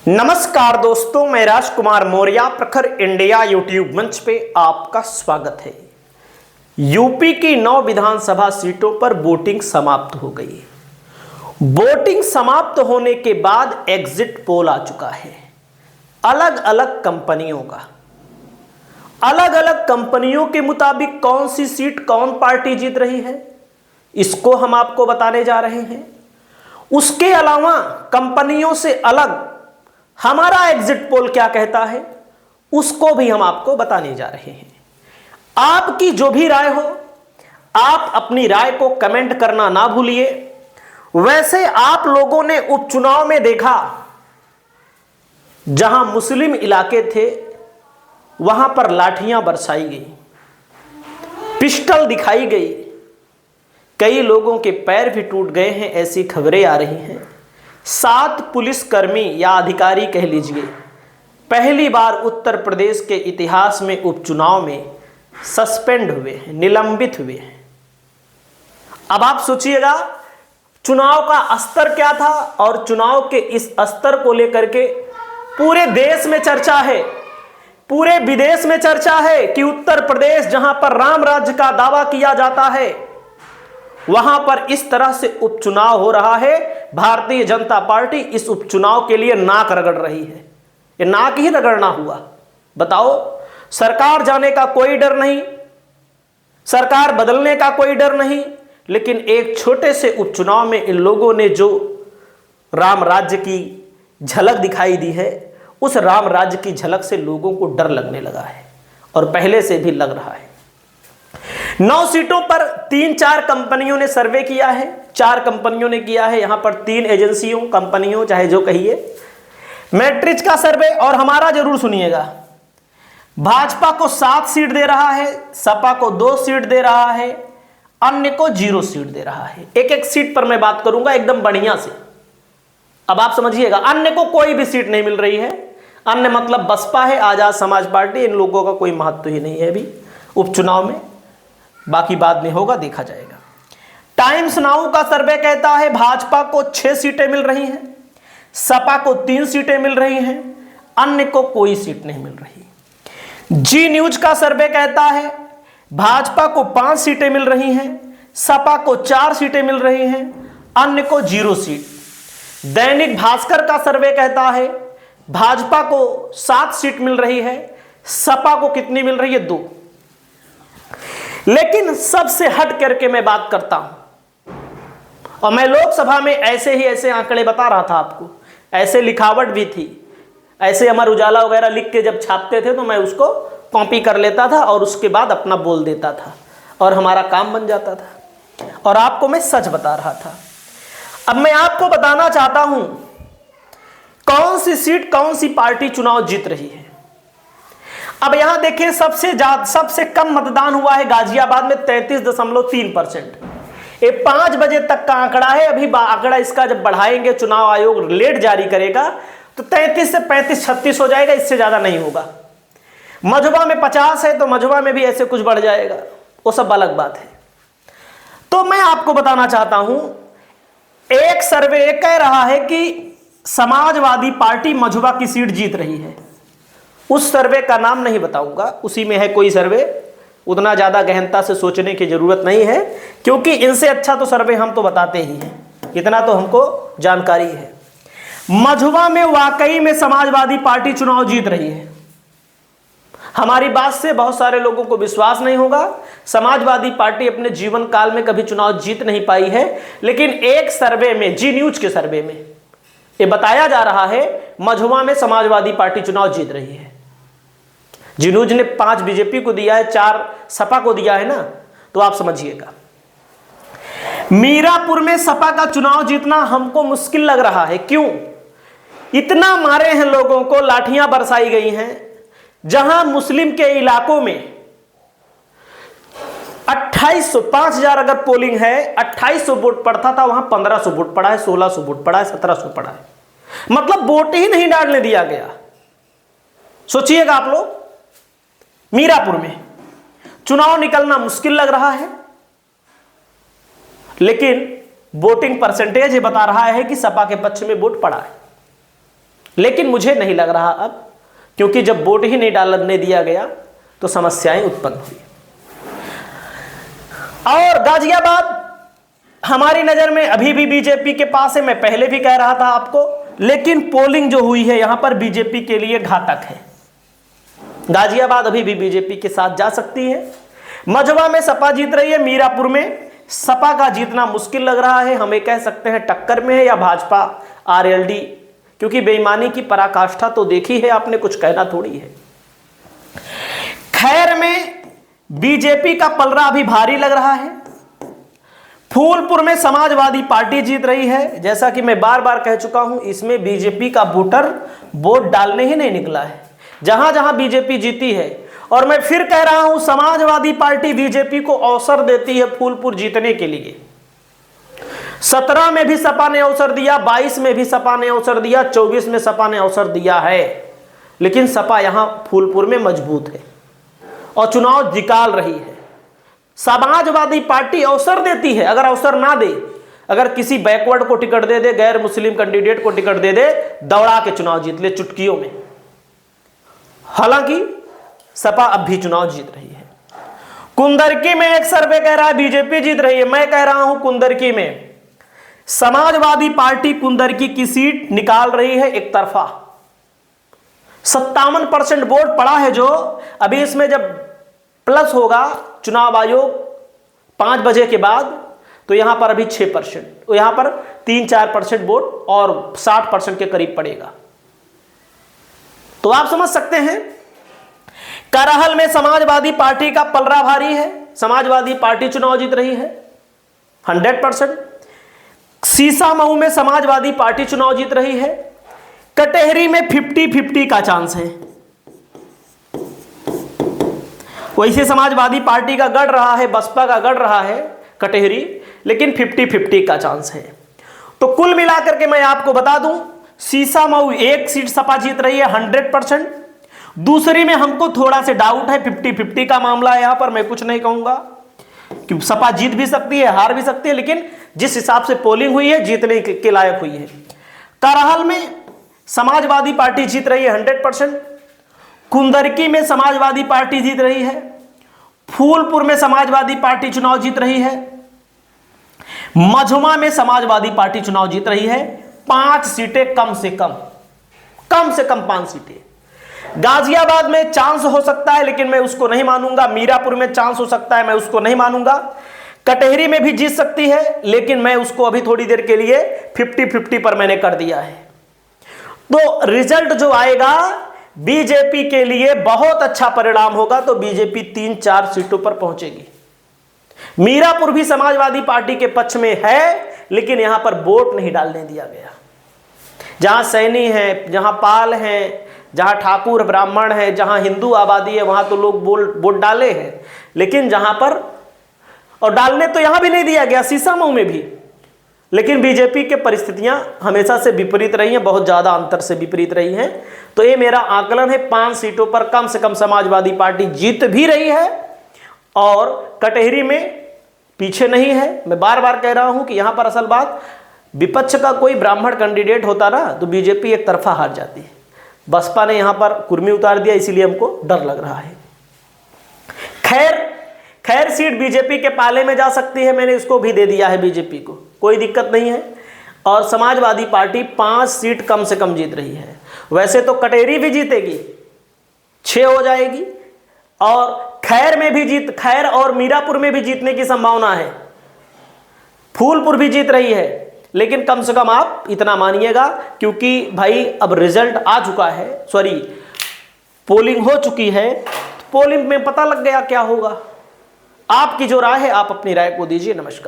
नमस्कार दोस्तों, मैं राजकुमार मौर्य प्रखर इंडिया यूट्यूब मंच पे आपका स्वागत है। यूपी की 9 विधानसभा सीटों पर वोटिंग समाप्त हो गई। वोटिंग समाप्त होने के बाद एग्जिट पोल आ चुका है अलग अलग कंपनियों का। अलग अलग कंपनियों के मुताबिक कौन सी सीट कौन पार्टी जीत रही है, इसको हम आपको बताने जा रहे हैं। उसके अलावा कंपनियों से अलग हमारा एग्जिट पोल क्या कहता है, उसको भी हम आपको बताने जा रहे हैं। आपकी जो भी राय हो, आप अपनी राय को कमेंट करना ना भूलिए। वैसे आप लोगों ने उपचुनाव में देखा, जहां मुस्लिम इलाके थे वहां पर लाठियां बरसाई गई, पिस्टल दिखाई गई, कई लोगों के पैर भी टूट गए हैं, ऐसी खबरें आ रही हैं। 7 पुलिसकर्मी या अधिकारी कह लीजिए, पहली बार उत्तर प्रदेश के इतिहास में उपचुनाव में सस्पेंड हुए हैं, निलंबित हुए हैं। अब आप सोचिएगा चुनाव का स्तर क्या था, और चुनाव के इस स्तर को लेकर के पूरे देश में चर्चा है, पूरे विदेश में चर्चा है कि उत्तर प्रदेश जहां पर राम राज्य का दावा किया जाता है, वहां पर इस तरह से उपचुनाव हो रहा है। भारतीय जनता पार्टी इस उपचुनाव के लिए नाक रगड़ रही है। ये नाक ही रगड़ना हुआ। बताओ, सरकार जाने का कोई डर नहीं, सरकार बदलने का कोई डर नहीं, लेकिन एक छोटे से उपचुनाव में इन लोगों ने जो राम राज्य की झलक दिखाई दी है, उस राम राज्य की झलक से लोगों को डर लगने लगा है, और पहले से भी लग रहा है। 9 सीटों पर 3-4 कंपनियों ने सर्वे किया है, 4 कंपनियों ने किया है। यहां पर 3 एजेंसियों, कंपनियों, चाहे जो कहिए, मैट्रिक्स का सर्वे। और हमारा जरूर सुनिएगा, भाजपा को 7 सीट दे रहा है, सपा को 2 सीट दे रहा है, अन्य को 0 सीट दे रहा है। एक एक सीट पर मैं बात करूंगा एकदम बढ़िया से। अब आप समझिएगा, अन्य को कोई भी सीट नहीं मिल रही है। अन्य मतलब बसपा है, आजाद समाज पार्टी, इन लोगों का कोई महत्व ही नहीं है अभी उपचुनाव में। बाकी बाद में होगा, देखा जाएगा। टाइम्स नाउ का सर्वे कहता है भाजपा को 6 सीटें मिल रही हैं, सपा को 3 सीटें मिल रही हैं, अन्य को कोई सीट नहीं मिल रही। जी न्यूज का सर्वे कहता है भाजपा को 5 सीटें मिल रही हैं, सपा को 4 सीटें मिल रही हैं, अन्य को 0 सीट। दैनिक भास्कर का सर्वे कहता है भाजपा को 7 सीट मिल रही है, सपा को कितनी मिल रही है? 2। लेकिन सबसे हट करके मैं बात करता हूं, और मैं लोकसभा में ऐसे आंकड़े बता रहा था आपको, ऐसे लिखावट भी थी, ऐसे अमर उजाला वगैरह लिख के जब छापते थे तो मैं उसको कॉपी कर लेता था और उसके बाद अपना बोल देता था, और हमारा काम बन जाता था, और आपको मैं सच बता रहा था। अब मैं आपको बताना चाहता हूं कौन सी सीट कौन सी पार्टी चुनाव जीत रही है। अब यहां देखिए, सबसे कम मतदान हुआ है गाजियाबाद में 33.3%। ये 5 बजे तक का आंकड़ा है। अभी आंकड़ा इसका जब बढ़ाएंगे, चुनाव आयोग लेट जारी करेगा, तो 33 से 35-36 हो जाएगा, इससे ज्यादा नहीं होगा। मझुआ में 50 है, तो मझुआ में भी ऐसे कुछ बढ़ जाएगा, वो सब अलग बात है। तो मैं आपको बताना चाहता हूं, एक सर्वे कह रहा है कि समाजवादी पार्टी मझुआ की सीट जीत रही है। उस सर्वे का नाम नहीं बताऊंगा, उसी में है कोई सर्वे, उतना ज्यादा गहनता से सोचने की जरूरत नहीं है, क्योंकि इनसे अच्छा तो सर्वे हम तो बताते ही हैं, इतना तो हमको जानकारी है। मझुआ में वाकई में समाजवादी पार्टी चुनाव जीत रही है। हमारी बात से बहुत सारे लोगों को विश्वास नहीं होगा, समाजवादी पार्टी अपने जीवन काल में कभी चुनाव जीत नहीं पाई है, लेकिन एक सर्वे में, जी न्यूज के सर्वे में ये बताया जा रहा है मझुआ में समाजवादी पार्टी चुनाव जीत रही है। जी न्यूज ने 5 बीजेपी को दिया है, 4 सपा को दिया है ना, तो आप समझिएगा। मीरापुर में सपा का चुनाव जीतना हमको मुश्किल लग रहा है। क्यों? इतना मारे हैं लोगों को, लाठियां बरसाई गई हैं। जहां मुस्लिम के इलाकों में 2800, 5000 अगर पोलिंग है, 2800 वोट पड़ता था, वहां 1500 वोट पड़ा है, 1600 वोट पड़ा है, 1700 पड़ा है। मतलब वोट ही नहीं डालने दिया गया। सोचिएगा आप लोग, मीरापुर में चुनाव निकलना मुश्किल लग रहा है, लेकिन वोटिंग परसेंटेज ये बता रहा है कि सपा के पक्ष में वोट पड़ा है। लेकिन मुझे नहीं लग रहा अब, क्योंकि जब वोट ही नहीं डालने दिया गया तो समस्याएं उत्पन्न हुई। और गाजियाबाद हमारी नजर में अभी भी बीजेपी के पास है, मैं पहले भी कह रहा था आपको, लेकिन पोलिंग जो हुई है यहां पर बीजेपी के लिए घातक है। गाजियाबाद अभी भी बीजेपी के साथ जा सकती है। मझवा में सपा जीत रही है, मीरापुर में सपा का जीतना मुश्किल लग रहा है, हमें कह सकते हैं टक्कर में है या भाजपा आरएलडी, क्योंकि बेईमानी की पराकाष्ठा तो देखी है आपने, कुछ कहना थोड़ी है। खैर में बीजेपी का पलड़ा अभी भारी लग रहा है। फूलपुर में समाजवादी पार्टी जीत रही है, जैसा कि मैं बार बार कह चुका हूं, इसमें बीजेपी का वोटर वोट डालने ही नहीं निकला है। जहां जहां बीजेपी जीती है, और मैं फिर कह रहा हूं, समाजवादी पार्टी बीजेपी को अवसर देती है फूलपुर जीतने के लिए। 17 में भी सपा ने अवसर दिया, 22 में भी सपा ने अवसर दिया, 24 में सपा ने अवसर दिया है, लेकिन सपा यहां फूलपुर में मजबूत है और चुनाव निकाल रही है। समाजवादी पार्टी अवसर देती है, अगर अवसर ना दे, अगर किसी बैकवर्ड को टिकट दे दे, गैर मुस्लिम कैंडिडेट को टिकट दे दे, दौड़ा के चुनाव जीत ले चुटकियों में। हालांकि सपा अब भी चुनाव जीत रही है। कुंदरकी में एक सर्वे कह रहा है बीजेपी जीत रही है, मैं कह रहा हूं कुंदरकी में समाजवादी पार्टी कुंदरकी की सीट निकाल रही है एक तरफा। 57% वोट पड़ा है, जो अभी इसमें जब प्लस होगा चुनाव आयोग 5 बजे के बाद, तो यहां पर अभी 6%, तो यहां पर 3-4% वोट और 60% के करीब पड़ेगा। तो आप समझ सकते हैं, करहल में समाजवादी पार्टी का पलड़ा भारी है, समाजवादी पार्टी चुनाव जीत रही है 100%। सीसामऊ में समाजवादी पार्टी चुनाव जीत रही है। कटेहरी में 50-50 का चांस है। वैसे समाजवादी पार्टी का गढ़ रहा है, बसपा का गढ़ रहा है कटेहरी, लेकिन 50-50 का चांस है। तो कुल मिलाकर के मैं आपको बता दूं, सीसामऊ एक सीट सपा जीत रही है 100%। दूसरी में हमको थोड़ा से डाउट है, 50-50 का मामला है, यहां पर मैं कुछ नहीं कहूंगा कि सपा जीत भी सकती है, हार भी सकती है, लेकिन जिस हिसाब से पोलिंग हुई है जीतने के लायक हुई है। करहल में समाजवादी पार्टी जीत रही है 100%। कुंदरकी में समाजवादी पार्टी जीत रही है। फूलपुर में समाजवादी पार्टी चुनाव जीत रही है। मझुमा में समाजवादी पार्टी चुनाव जीत रही है। 5 सीटें कम से कम 5 सीटें। गाजियाबाद में चांस हो सकता है, लेकिन मैं उसको नहीं मानूंगा। मीरापुर में चांस हो सकता है, मैं उसको नहीं मानूंगा। कटेहरी में भी जीत सकती है, लेकिन मैं उसको अभी थोड़ी देर के लिए 50-50 पर मैंने कर दिया है। तो रिजल्ट जो आएगा बीजेपी के लिए बहुत अच्छा परिणाम होगा, तो बीजेपी 3-4 सीटों पर पहुंचेगी। मीरापुर भी समाजवादी पार्टी के पक्ष में है, लेकिन यहां पर वोट नहीं डालने दिया गया। जहां सैनी है, जहां पाल हैं, जहां ठाकुर ब्राह्मण है, जहां हिंदू आबादी है, वहां तो लोग वोट डाले हैं, लेकिन जहां पर, और डालने तो यहां भी नहीं दिया गया, सीसामऊ में भी। लेकिन बीजेपी के परिस्थितियां हमेशा से विपरीत रही हैं, बहुत ज़्यादा अंतर से विपरीत रही हैं। तो ये मेरा आकलन है, 5 सीटों पर कम से कम समाजवादी पार्टी जीत भी रही है और कटेहरी में पीछे नहीं है। मैं बार बार कह रहा हूं कि यहां पर असल बात, विपक्ष का कोई ब्राह्मण कैंडिडेट होता ना तो बीजेपी एक तरफा हार जाती है। बसपा ने यहां पर कुर्मी उतार दिया, इसीलिए हमको डर लग रहा है। खैर सीट बीजेपी के पाले में जा सकती है, मैंने इसको भी दे दिया है बीजेपी को, कोई दिक्कत नहीं है। और समाजवादी पार्टी 5 सीट कम से कम जीत रही है। वैसे तो कटेहरी भी जीतेगी, 6 हो जाएगी, और खैर और मीरापुर में भी जीतने की संभावना है। फूलपुर भी जीत रही है, लेकिन कम से कम आप इतना मानिएगा, क्योंकि भाई अब रिजल्ट आ चुका है, पोलिंग हो चुकी है, पोलिंग में पता लग गया क्या होगा। आपकी जो राय है, आप अपनी राय को दीजिए। नमस्कार।